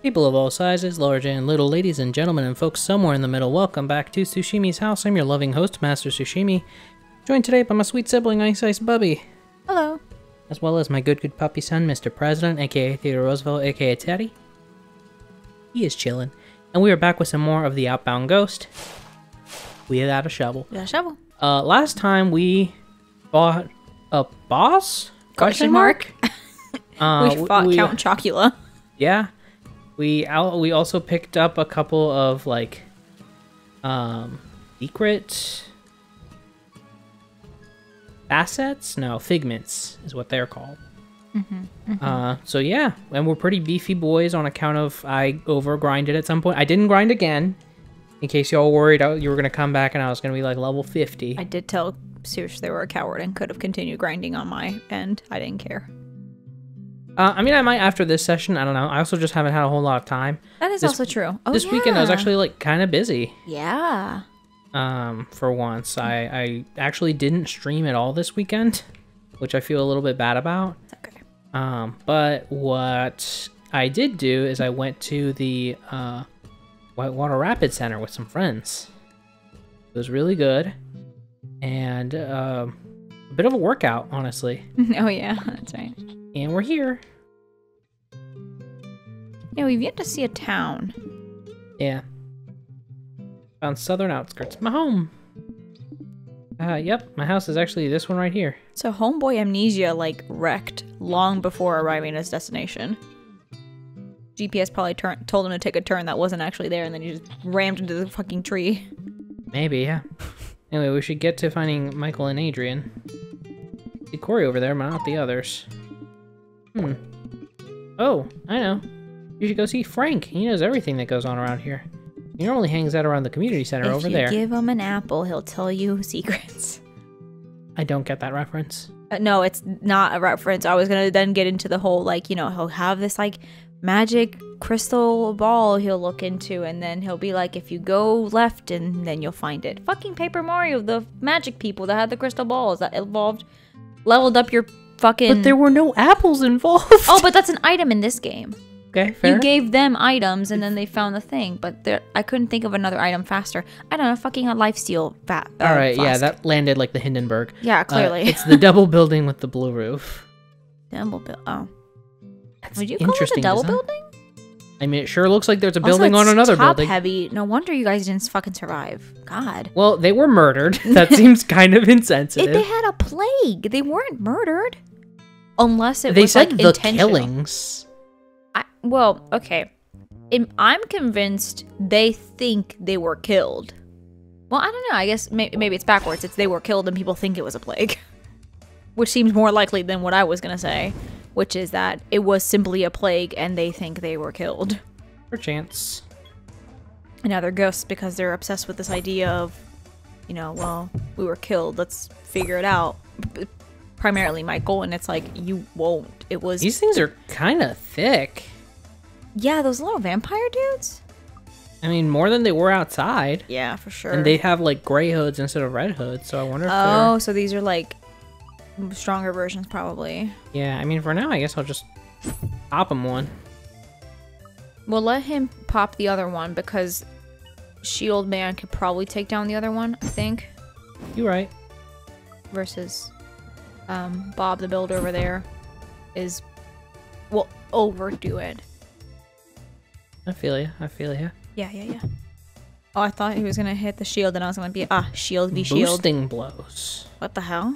People of all sizes, large and little, ladies and gentlemen, and folks somewhere in the middle, welcome back to Sushimi's house. I'm your loving host, Master Sushimi, joined today by my sweet sibling, Ice Bubbie. Hello. As well as my good puppy son, Mr. President, aka Theodore Roosevelt, aka Teddy. He is chilling. And we are back with some more of the Outbound Ghost. Without a shovel. Without a shovel. Last time we fought a boss? Question mark? We fought Count Chocula. Yeah. We also picked up a couple of, like, secret assets? No, figments is what they're called. So yeah, and we're pretty beefy boys on account of I over-grinded at some point. I didn't grind again, in case y'all worried you were going to come back and I was going to be, like, level 50. I did tell Sush they were a coward and could have continued grinding on my end. I didn't care. I mean, I might after this session. I don't know. I also just haven't had a whole lot of time. That is also true. Oh, this weekend I was actually, like, kind of busy. Yeah. For once. I actually didn't stream at all this weekend, which I feel a little bit bad about. It's okay. But what I did do is I went to the Whitewater Rapid Center with some friends. It was really good. And a bit of a workout, honestly. Oh, yeah. That's right. And we're here. Yeah, we've yet to see a town. Yeah. On southern outskirts. My home. Yep, my house is actually this one right here. So Homeboy Amnesia, like, wrecked long before arriving at his destination. GPS probably told him to take a turn that wasn't actually there, and then he just rammed into the fucking tree. Maybe, yeah. Anyway, we should get to finding Michael and Adrian. See Corey over there, but not the others. Oh, I know. You should go see Frank. He knows everything that goes on around here. He normally hangs out around the community center over there. If you give him an apple, he'll tell you secrets. I don't get that reference. No, it's not a reference. I was gonna then get into the whole, like, you know, he'll have this, like, magic crystal ball he'll look into, and then he'll be like, if you go left, and then you'll find it. Fucking Paper Mario, the magic people that had the crystal balls that leveled up your fucking... But there were no apples involved. Oh, but that's an item in this game. Okay, fair. You gave them items, and then they found the thing, but I couldn't think of another item faster. I don't know, fucking a lifesteal Alright, flask. yeah, that landed like the Hindenburg. Yeah, clearly. It's the double building with the blue roof. Double building. Oh. That's Would you call it a double building? I mean, it sure looks like there's a building on another building. Heavy. No wonder you guys didn't fucking survive. God. Well, they were murdered. That seems kind of insensitive. If they had a plague, they weren't murdered. Unless it they was, said like, the intentional. Killings. Well, okay. I'm convinced they think they were killed. Well, I don't know. I guess maybe it's backwards. It's they were killed and people think it was a plague. Which seems more likely than what I was going to say. Which is that it was simply a plague and they think they were killed. Perchance. And now they're ghosts because they're obsessed with this idea of, you know, well, we were killed. Let's figure it out. Primarily Michael, and it's like, you won't. It was... These things are kind of thick. Yeah, those little vampire dudes? I mean, more than they were outside. Yeah, for sure. And they have, like, gray hoods instead of red hoods, so I wonder if Oh, so these are, like, stronger versions, probably. Yeah, I mean, for now, I guess I'll just pop him one. We'll let him pop the other one, because Shield Man could probably take down the other one, I think. You're right. Versus Bob the Builder over there will overdo it. I feel ya. I feel ya. Yeah. Oh, I thought he was gonna hit the shield and I was gonna be, shield v shield. Boosting blows. What the hell?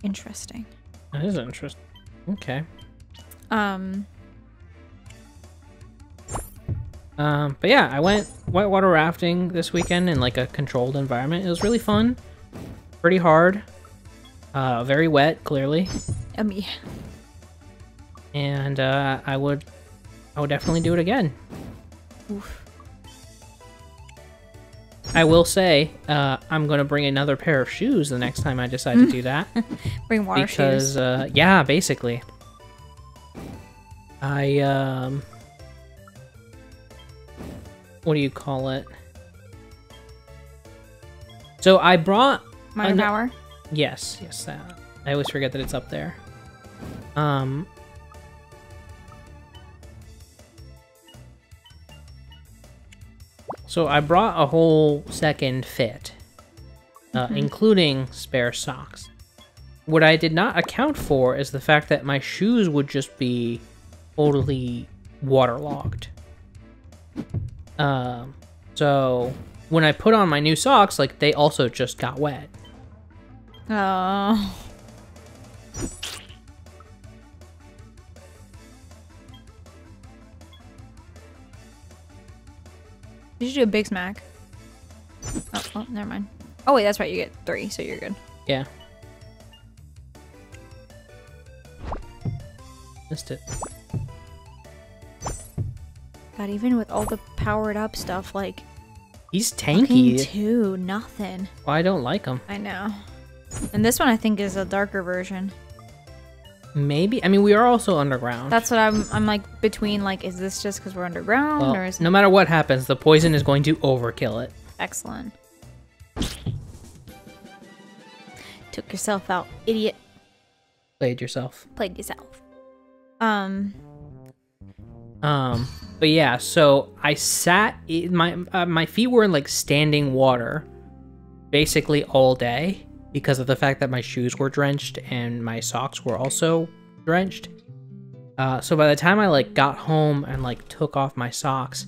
Interesting. That is interesting. Okay. But yeah, I went whitewater rafting this weekend in, like, a controlled environment. It was really fun. Pretty hard. Very wet, clearly. Yeah. And I would definitely do it again. Oof. I will say, I'm gonna bring another pair of shoes the next time I decide to do that. Bring water shoes. Because yeah, basically. What do you call it? So I brought Minor power? Yes, that. I always forget that it's up there. So I brought a whole second fit, including spare socks. What I did not account for is the fact that my shoes would just be totally waterlogged. So when I put on my new socks, like, they also just got wet. Oh. You should do a Big Smack. Oh, never mind. Oh wait, that's right. You get 3, so you're good. Yeah. Missed it. God, even with all the powered up stuff, like, he's tanky. Too, nothing. Well, I don't like him. I know. And this one I think is a darker version. Maybe. I mean, we are also underground. That's what I'm like between, like, is this just because we're underground, well, or is no matter what happens, the poison is going to overkill it. Excellent. Took yourself out, idiot. Played yourself. Played yourself. But yeah, so I sat in my feet were in like standing water basically all day because of the fact that my shoes were drenched and my socks were also drenched. So by the time I like got home and like took off my socks,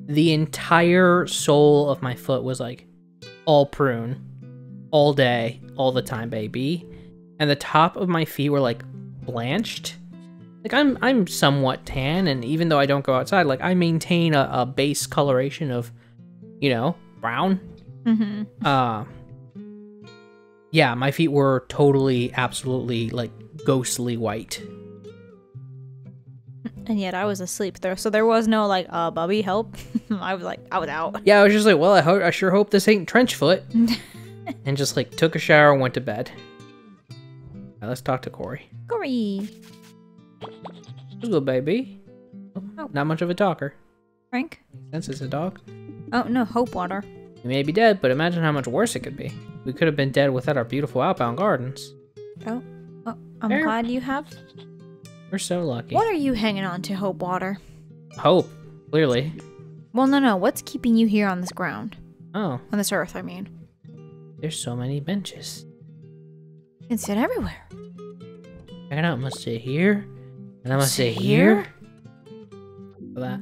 the entire sole of my foot was like all prune all day, all the time, baby. And the top of my feet were like blanched. Like, I'm somewhat tan, and even though I don't go outside, like, I maintain a base coloration of, you know, brown. Mm-hmm. Yeah, my feet were totally, absolutely, like, ghostly white. And yet I was asleep there, so there was no, like, Bubbie, help. I was out. Yeah, I was just like, well, I sure hope this ain't trench foot. And just, like, took a shower and went to bed. Now, let's talk to Corey. Corey! Hello, baby. Oh. Not much of a talker. Frank? Since it's a dog. Oh, no, Hope Water. We may be dead, but imagine how much worse it could be. We could have been dead without our beautiful Outbound Gardens. Oh, I'm glad you have. We're so lucky. What are you hanging on to, Hope Water? Hope, clearly. Well, no, what's keeping you here on this ground? Oh. On this earth, I mean. There's so many benches. You can sit everywhere. Check it out, I'm gonna sit here. And I'm gonna sit here. For that.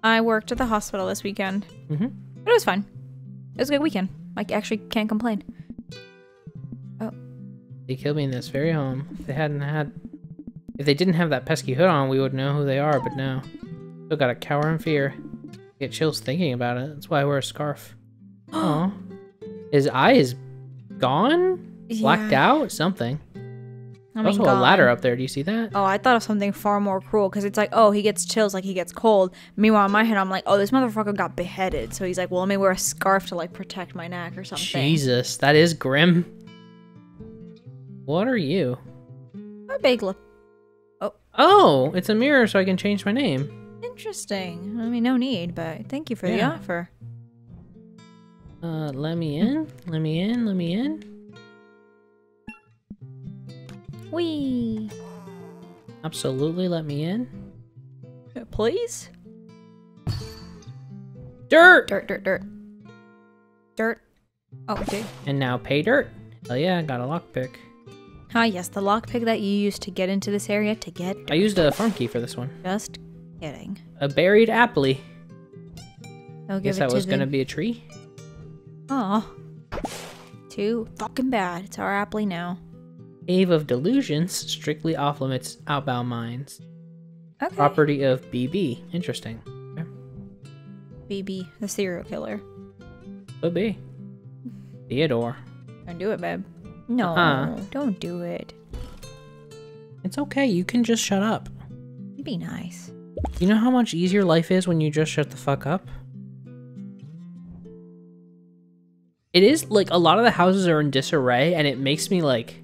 I worked at the hospital this weekend. Mm-hmm. But it was fun. It was a good weekend. I actually can't complain. Oh. They killed me in this very home. If they didn't have that pesky hood on, we would know who they are, but no. Still gotta cower in fear. Get chills thinking about it. That's why I wear a scarf. Oh. His eye is gone? Yeah. Blacked out? Something. I mean, also a ladder up there. Do you see that? Oh, I thought of something far more cruel because it's like, oh, he gets chills like he gets cold. Meanwhile, in my head, I'm like, oh, this motherfucker got beheaded. So he's like, well, let me wear a scarf to like protect my neck or something. Jesus, that is grim. What are you? A big look. Oh, it's a mirror so I can change my name. Interesting. I mean, no need, but thank you for the offer. Let me in. Let me in. Let me in. Whee! Absolutely, let me in. Please? Dirt! Dirt. Oh, okay. And now pay dirt. Oh yeah, got a lockpick. Ah, yes, the lockpick that you used to get into this area to get dirt. I used a farm key for this one. Just kidding. A buried apple. I'll give Guess it that to was gonna be a tree. Aw. Too fucking bad. It's our apple now. Cave of Delusions, strictly off limits outbound mines. Okay. Property of BB. Interesting. Okay. BB, the serial killer. Could be. Theodore. Don't do it, babe. No, don't do it. It's okay, you can just shut up. Be nice. You know how much easier life is when you just shut the fuck up? It is, like, a lot of the houses are in disarray, and it makes me, like...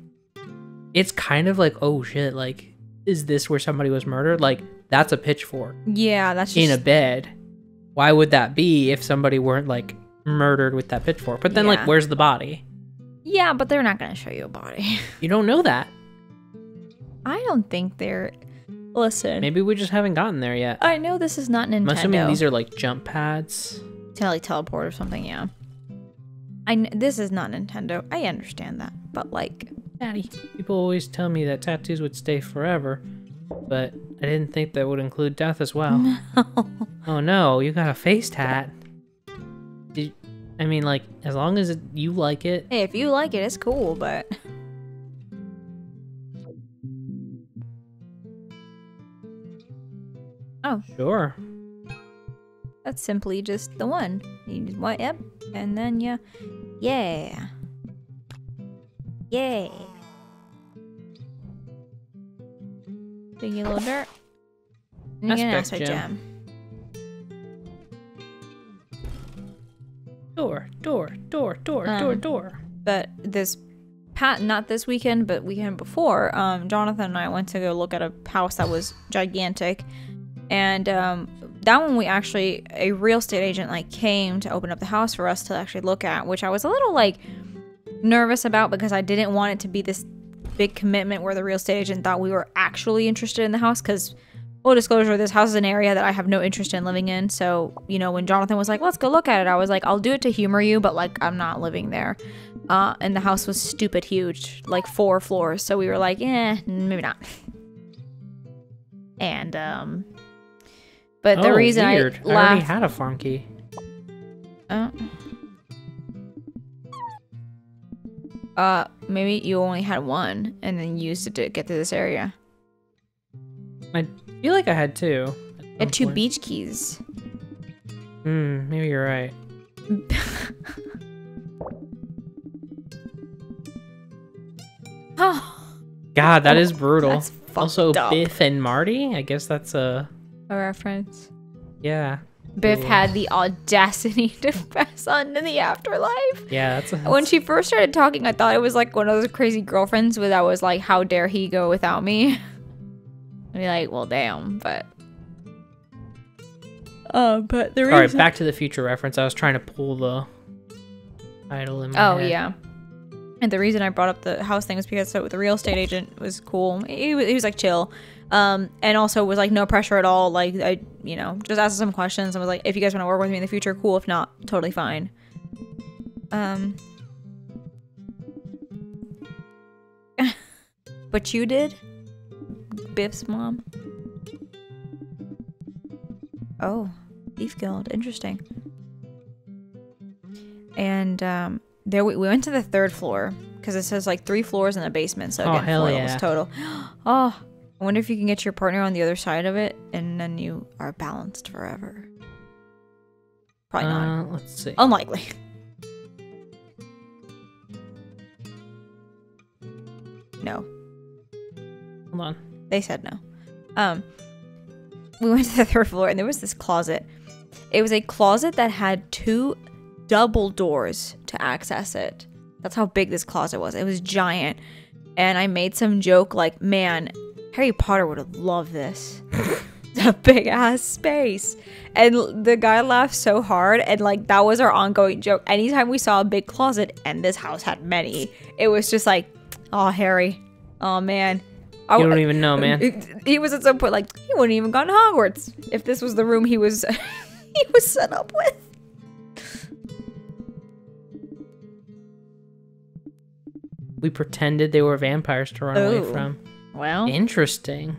It's kind of like, oh shit, like, is this where somebody was murdered? Like, that's a pitchfork. Yeah, that's just... in a bed. Why would that be if somebody weren't, like, murdered with that pitchfork? But then, like, where's the body? Yeah, but they're not gonna show you a body. You don't know that. I don't think they're... Listen. Maybe we just haven't gotten there yet. I know this is not Nintendo. I'm assuming these are like jump pads. To like teleport or something, yeah. This is not Nintendo. I understand that. But like... Daddy. People always tell me that tattoos would stay forever. But I didn't think that would include death as well. No. Oh no, you got a face tat. I mean, like, as long as you like it. Hey, if you like it, it's cool, but... Oh. Sure. That's simply just the one. You just what? Yep. And then yeah. Yeah. Yeah. Biggie little dirt. And you get an acid gem. Door. But not this weekend, but weekend before, Jonathan and I went to go look at a house that was gigantic. And that one we actually, a real estate agent like came to open up the house for us to actually look at, which I was a little like nervous about because I didn't want it to be this big commitment where the real estate agent thought we were actually interested in the house, because full disclosure, this house is an area that I have no interest in living in. So, you know, when Jonathan was like, let's go look at it, I was like, I'll do it to humor you, but like I'm not living there. And the house was stupid huge, like 4 floors. So we were like, maybe not. And but the reason weird. I already had a farm key. Maybe you only had one and then used it to get to this area. I feel like I had 2. You had 2 beach keys. Maybe you're right. God, that is brutal. That's also, up. Biff and Marty? I guess that's a reference. Yeah. Biff had the audacity to pass on to the afterlife. Yeah, when she first started talking, I thought it was like one of those crazy girlfriends where that was like, how dare he go without me? I'd be like, well, damn, but... but the reason... Alright, Back to the Future reference. I was trying to pull the title in my head. Oh, yeah. And the reason I brought up the house thing was because the real estate agent was cool. He was like chill. And also was like no pressure at all. Like, I, you know, just asked some questions and was like, if you guys want to work with me in the future, cool. If not, totally fine. But you did? Biff's mom? Oh, Beef Guild. Interesting. And there we went to the 3rd floor because it says like 3 floors in the basement. So again, 4 levels total. Oh, I wonder if you can get your partner on the other side of it and then you are balanced forever. Probably not. Let's see. Unlikely. No. Hold on. They said no. We went to the 3rd floor and there was this closet. It was a closet that had 2 double doors to access it. That's how big this closet was. It was giant. And I made some joke like, man, Harry Potter would have loved this. It's a big ass space. And the guy laughed so hard, and like that was our ongoing joke. Anytime we saw a big closet, and this house had many, it was just like, oh, Harry. Oh man. You don't even know, man. He was at some point like, he wouldn't even gone to Hogwarts if this was the room he was he was set up with. We pretended they were vampires to run away from. Well, interesting.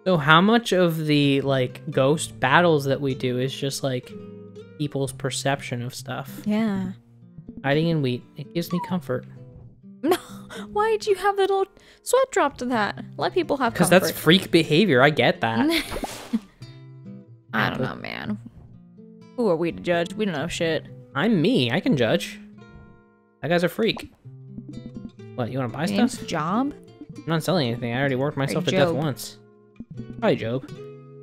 So how much of the like ghost battles that we do is just like people's perception of stuff? Yeah. Hiding in wheat. It gives me comfort. No. Why did you have that little sweat drop to that? Let people have comfort. Because that's freak behavior. I get that. I don't know, man. Who are we to judge? We don't know shit. I'm me. I can judge. That guy's a freak. What, you want to buy stuff? Job? I'm not selling anything. I already worked myself to death once. Probably Job.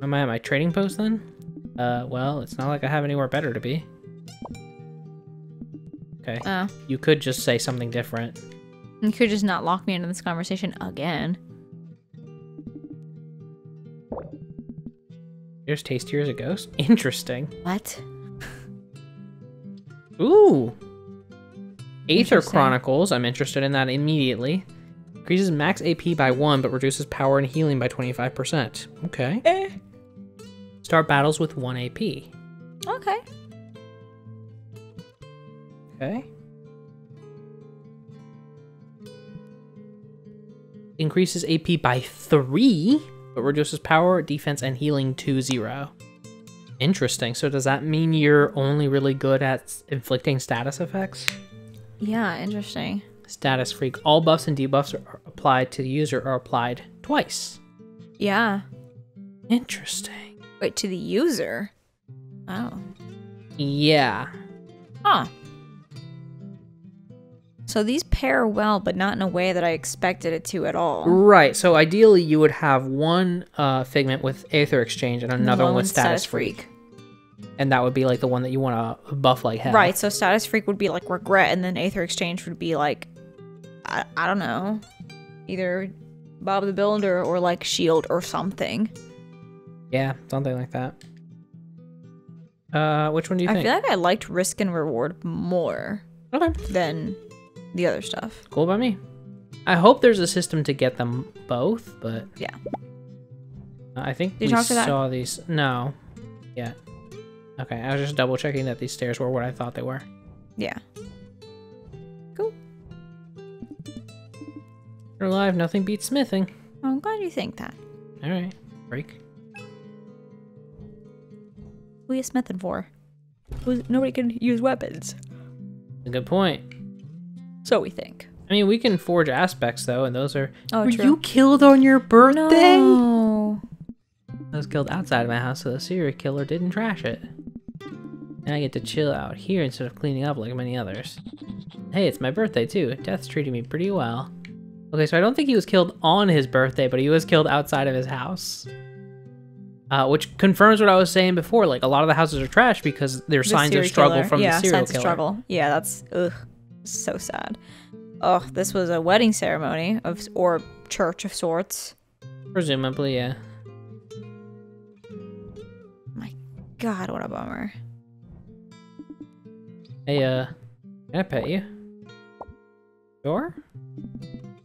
Am I at my trading post then? Well, it's not like I have anywhere better to be. Okay. You could just say something different. You could just not lock me into this conversation again. Here's tastier as a ghost? Interesting. What? Ooh. Aether Chronicles, I'm interested in that immediately. Increases max AP by 1, but reduces power and healing by 25%. Okay. Start battles with 1 AP. Okay. Okay. Increases AP by 3, but reduces power, defense, and healing to 0. Interesting. So does that mean you're only really good at inflicting status effects? Yeah, interesting. Status freak. All buffs and debuffs are applied to the user are applied twice. Yeah. Interesting. Wait, to the user? Oh. Yeah. Huh. So these pair well, but not in a way that I expected it to at all. Right. So ideally, you would have one figment with Aether Exchange and another one with Status Freak. And that would be like the one that you want to buff like hell. Right. So Status Freak would be like Regret, and then Aether Exchange would be like, I don't know, either Bob the Builder or like Shield or something. Yeah, something like that. Which one do you think? I feel like I liked Risk and Reward more than the other stuff. Cool by me. I hope there's a system to get them both, but yeah. I think Did we you talk to that? saw these. No. Yeah. Okay, I was just double checking that these stairs were what I thought they were. Yeah. Cool. You're alive, nothing beats smithing. Oh, I'm glad you think that. Alright, break. Who are you smithing for? Nobody can use weapons. A good point. So we think. I mean, we can forge aspects though, and those are. Oh, were true. you killed on your birthday? No. I was killed outside of my house, so the serial killer didn't trash it. And I get to chill out here instead of cleaning up like many others. Hey, it's my birthday too. Death's treating me pretty well. Okay, so I don't think he was killed on his birthday, but he was killed outside of his house. Which confirms what I was saying before. Like, a lot of the houses are trash because they're signs of struggle from the serial signs killer. Of struggle. Yeah, that's so sad. Oh, this was a wedding ceremony or church of sorts. Presumably, yeah. My God, what a bummer. Hey, can I pet you? Sure?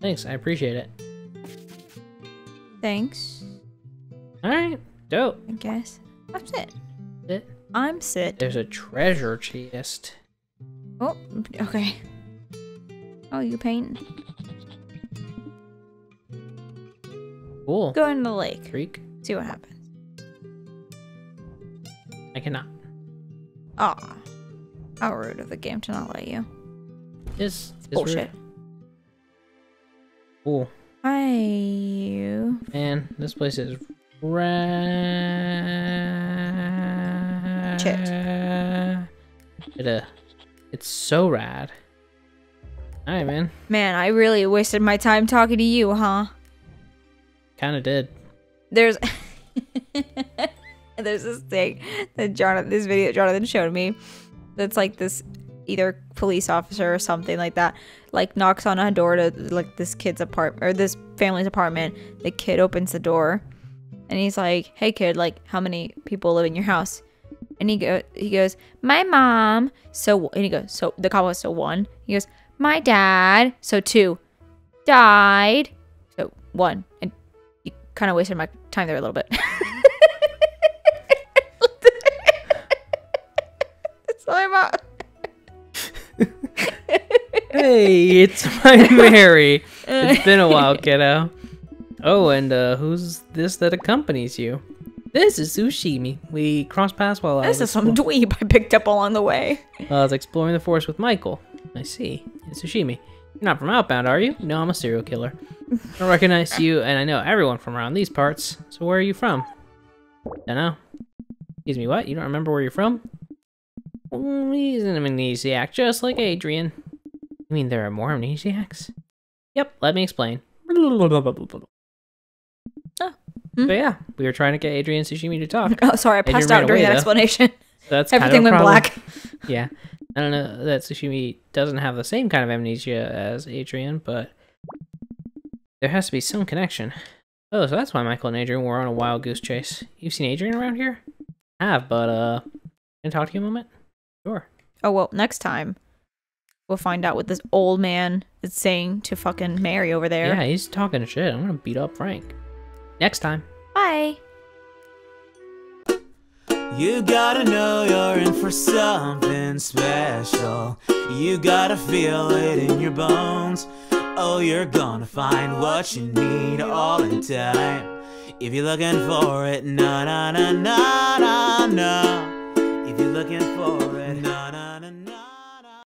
Thanks, I appreciate it. Thanks. Alright, dope. I guess. I'm sit. Sit. I'm sit. There's a treasure chest. Oh, okay. Oh, you paint? Cool. Go into the lake. Freak. See what happens. I cannot. Aw. How rude of the game to not let you. This is bullshit. Cool. Hi. Man, this place is Shit. It's so rad. Alright, man. Man, I really wasted my time talking to you, huh? Kinda did. There's this thing that this video Jonathan showed me. That's like this either police officer or something like that, like knocks on a door to like this kid's apartment or this family's apartment. The kid opens the door, and he's like, "Hey kid, like how many people live in your house?" And he goes, "My mom." So the cop goes, "So 1." He goes, "My dad." So 2. "Died." So 1. And you kind of wasted my time there a little bit. So I'm out. Hey, it's my Mary. It's been a while, kiddo. Oh, and who's this that accompanies you? This is Sushimi. We crossed paths while This is some dweeb I picked up along the way. I was exploring the forest with Michael. I see. It's Sushimi. You're not from Outbound, are you? No, I'm a serial killer. I recognize you, and I know everyone from around these parts. So where are you from? Dunno. Excuse me, what? You don't remember where you're from? He's an amnesiac, just like Adrian. You mean there are more amnesiacs? Yep, let me explain. Oh. So yeah, we were trying to get Adrian and Sushimi to talk. Oh, sorry, I passed out during that explanation. So that's everything kind of went black. Yeah, I don't know that Sushimi doesn't have the same kind of amnesia as Adrian, but there has to be some connection. Oh, so that's why Michael and Adrian were on a wild goose chase. You've seen Adrian around here? I have, but can I talk to you a moment? Sure. Oh well, next time We'll find out what this old man is saying to fucking Mary over there. Yeah, he's talking shit. I'm gonna beat up Frank. Next time. Bye. You gotta know you're in for something special. You gotta feel it in your bones. Oh, you're gonna find what you need all in time. If you're looking for it, na na na na na na. If you're looking for